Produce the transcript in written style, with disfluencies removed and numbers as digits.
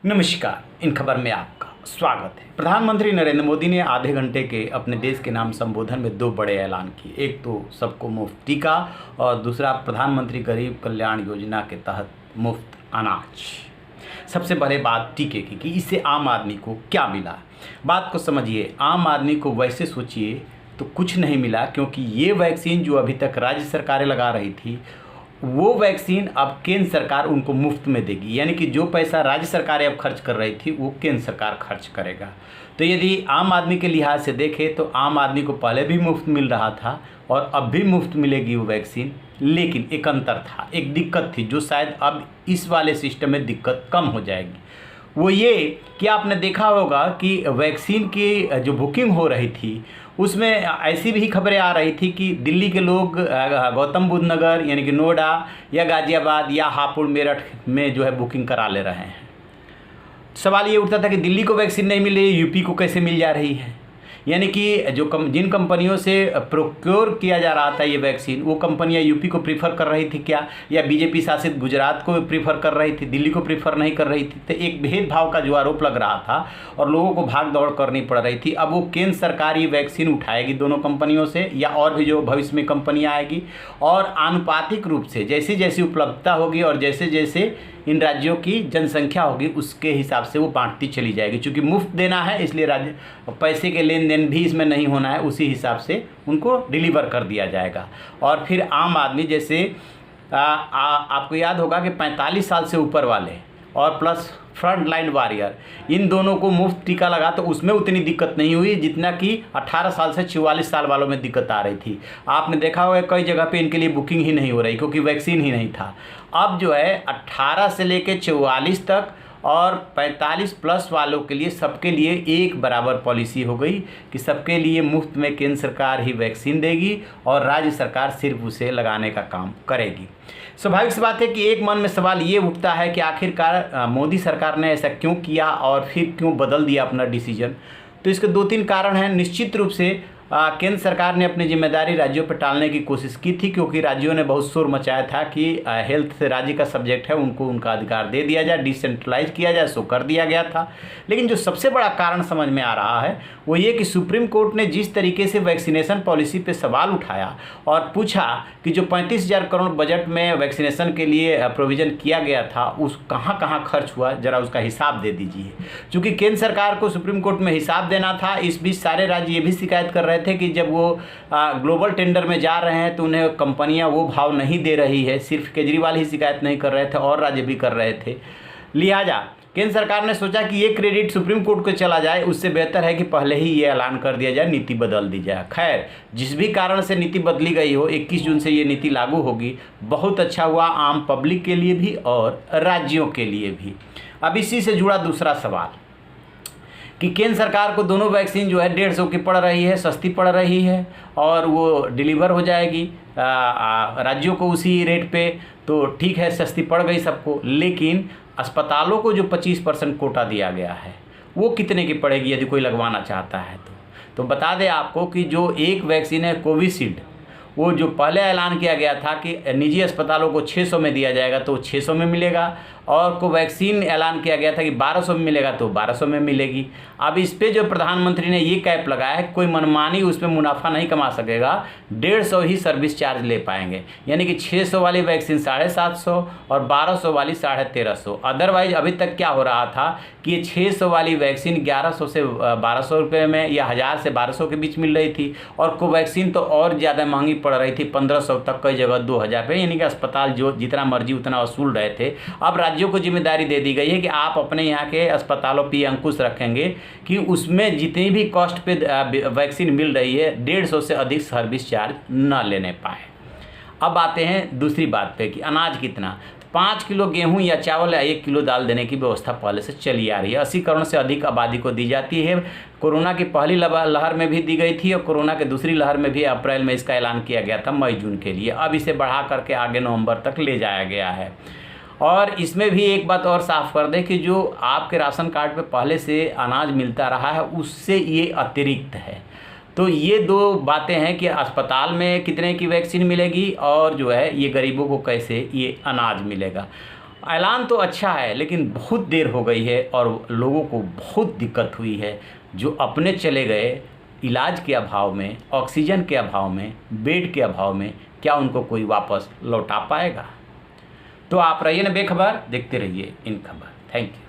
नमस्कार। इन खबर में आपका स्वागत है। प्रधानमंत्री नरेंद्र मोदी ने आधे घंटे के अपने देश के नाम संबोधन में दो बड़े ऐलान किए। एक तो सबको मुफ्त टीका और दूसरा प्रधानमंत्री गरीब कल्याण योजना के तहत मुफ्त अनाज। सबसे पहले बात टीके की कि इससे आम आदमी को क्या मिला। बात को समझिए। आम आदमी को वैसे सोचिए तो कुछ नहीं मिला, क्योंकि ये वैक्सीन जो अभी तक राज्य सरकारें लगा रही थी वो वैक्सीन अब केंद्र सरकार उनको मुफ्त में देगी। यानी कि जो पैसा राज्य सरकारें अब खर्च कर रही थी वो केंद्र सरकार खर्च करेगा। तो यदि आम आदमी के लिहाज से देखें तो आम आदमी को पहले भी मुफ्त मिल रहा था और अब भी मुफ्त मिलेगी वो वैक्सीन। लेकिन एक अंतर था, एक दिक्कत थी जो शायद अब इस वाले सिस्टम में दिक्कत कम हो जाएगी। वो ये कि आपने देखा होगा कि वैक्सीन की जो बुकिंग हो रही थी उसमें ऐसी भी खबरें आ रही थी कि दिल्ली के लोग गौतम बुद्ध नगर यानी कि नोएडा या गाज़ियाबाद या हापुड़ मेरठ में जो है बुकिंग करा ले रहे हैं। सवाल ये उठता था कि दिल्ली को वैक्सीन नहीं मिल रही, यूपी को कैसे मिल जा रही है। यानी कि जो जिन कंपनियों से प्रोक्योर किया जा रहा था ये वैक्सीन, वो कंपनियां यूपी को प्रीफर कर रही थी क्या, या बीजेपी शासित गुजरात को प्रीफर कर रही थी, दिल्ली को प्रीफर नहीं कर रही थी। तो एक भेदभाव का जो आरोप लग रहा था और लोगों को भाग दौड़ करनी पड़ रही थी। अब वो केंद्र सरकार ये वैक्सीन उठाएगी दोनों कंपनियों से या और भी जो भविष्य में कंपनियाँ आएगी, और आनुपातिक रूप से जैसी जैसी उपलब्धता होगी और जैसे जैसे इन राज्यों की जनसंख्या होगी उसके हिसाब से वो बांटती चली जाएगी। चूँकि मुफ्त देना है इसलिए राज्य पैसे के लेन देन भी इसमें नहीं होना है, उसी हिसाब से उनको डिलीवर कर दिया जाएगा। और फिर आम आदमी जैसे आपको याद होगा कि 45 साल से ऊपर वाले और प्लस फ्रंट लाइन वॉरियर, इन दोनों को मुफ्त टीका लगा तो उसमें उतनी दिक्कत नहीं हुई जितना कि 18 साल से 44 साल वालों में दिक्कत आ रही थी। आपने देखा होगा कई जगह पे इनके लिए बुकिंग ही नहीं हो रही क्योंकि वैक्सीन ही नहीं था। अब जो है 18 से लेकर 44 तक और 45 प्लस वालों के लिए सबके लिए एक बराबर पॉलिसी हो गई कि सबके लिए मुफ्त में केंद्र सरकार ही वैक्सीन देगी और राज्य सरकार सिर्फ उसे लगाने का काम करेगी। स्वाभाविक सी बात है कि एक मन में सवाल ये उठता है कि आखिरकार मोदी सरकार ने ऐसा क्यों किया और फिर क्यों बदल दिया अपना डिसीजन। तो इसके दो तीन कारण हैं। निश्चित रूप से केंद्र सरकार ने अपनी जिम्मेदारी राज्यों पर टालने की कोशिश की थी, क्योंकि राज्यों ने बहुत शोर मचाया था कि हेल्थ राज्य का सब्जेक्ट है, उनको उनका अधिकार दे दिया जाए, डिसेंट्रलाइज किया जाए। सो कर दिया गया था। लेकिन जो सबसे बड़ा कारण समझ में आ रहा है वो ये कि सुप्रीम कोर्ट ने जिस तरीके से वैक्सीनेशन पॉलिसी पे सवाल उठाया और पूछा कि जो 35,000 करोड़ बजट में वैक्सीनेशन के लिए प्रोविज़न किया गया था उस कहाँ कहाँ खर्च हुआ, ज़रा उसका हिसाब दे दीजिए। चूँकि केंद्र सरकार को सुप्रीम कोर्ट में हिसाब देना था, इस बीच सारे राज्य ये भी शिकायत कर रहे थे कि जब वो ग्लोबल टेंडर में जा रहे हैं तो उन्हें कंपनियां वो भाव नहीं दे रही है। सिर्फ केजरीवाल ही शिकायत नहीं कर रहे थे और राज्य भी कर रहे थे। लिहाजा केंद्र सरकार ने सोचा कि ये क्रेडिट सुप्रीम कोर्ट को चला जाए, उससे बेहतर है कि पहले ही ये ऐलान कर दिया जाए, नीति बदल दी जाए। खैर, जिस भी कारण से नीति बदली गई हो, 21 जून से ये नीति लागू होगी। बहुत अच्छा हुआ आम पब्लिक के लिए भी और राज्यों के लिए भी। अब इसी से जुड़ा दूसरा सवाल कि केंद्र सरकार को दोनों वैक्सीन जो है 150 की पड़ रही है, सस्ती पड़ रही है और वो डिलीवर हो जाएगी राज्यों को उसी रेट पे। तो ठीक है, सस्ती पड़ गई सबको। लेकिन अस्पतालों को जो 25% कोटा दिया गया है वो कितने की पड़ेगी यदि कोई लगवाना चाहता है तो बता दें आपको कि जो एक वैक्सीन है कोविशील्ड, वो जो पहले ऐलान किया गया था कि निजी अस्पतालों को 600 में दिया जाएगा तो 600 में मिलेगा, और कोवैक्सीन ऐलान किया गया था कि 1200 में मिलेगा तो 1200 में मिलेगी। अब इस पे जो प्रधानमंत्री ने ये कैप लगाया है, कोई मनमानी उसमें मुनाफा नहीं कमा सकेगा, 150 ही सर्विस चार्ज ले पाएंगे। यानी कि 600 वाली वैक्सीन 750 और 1200 वाली 1350। अदरवाइज अभी तक क्या हो रहा था कि ये 600 वाली वैक्सीन 1100 से 1200 रुपये में या 1000 से 1200 के बीच मिल रही थी, और कोवैक्सीन तो और ज़्यादा महंगी पड़ रही थी, 1500 तक, कई जगह 2000 पे। यानी कि अस्पताल जो जितना मर्जी उतना वसूल रहे थे। अब राज्यों को जिम्मेदारी दे दी गई है कि आप अपने यहाँ के अस्पतालों पर अंकुश रखेंगे कि उसमें जितनी भी कॉस्ट पे वैक्सीन मिल रही है 150 से अधिक सर्विस चार्ज न लेने पाए। अब आते हैं दूसरी बात पे कि अनाज कितना। 5 किलो गेहूं या चावल या 1 किलो दाल देने की व्यवस्था पहले से चली आ रही है। 80 करोड़ से अधिक आबादी को दी जाती है। कोरोना की पहली लहर में भी दी गई थी और कोरोना की दूसरी लहर में भी अप्रैल में इसका ऐलान किया गया था, मई जून के लिए। अब इसे बढ़ा करके आगे नवंबर तक ले जाया गया है। और इसमें भी एक बात और साफ कर दें कि जो आपके राशन कार्ड पे पहले से अनाज मिलता रहा है उससे ये अतिरिक्त है। तो ये दो बातें हैं कि अस्पताल में कितने की वैक्सीन मिलेगी और जो है ये गरीबों को कैसे ये अनाज मिलेगा। ऐलान तो अच्छा है लेकिन बहुत देर हो गई है और लोगों को बहुत दिक्कत हुई है। जो अपने चले गए इलाज के अभाव में, ऑक्सीजन के अभाव में, बेड के अभाव में, क्या उनको कोई वापस लौटा पाएगा? तो आप रहिए ना बेखबर, देखते रहिए इन खबर। Thank you.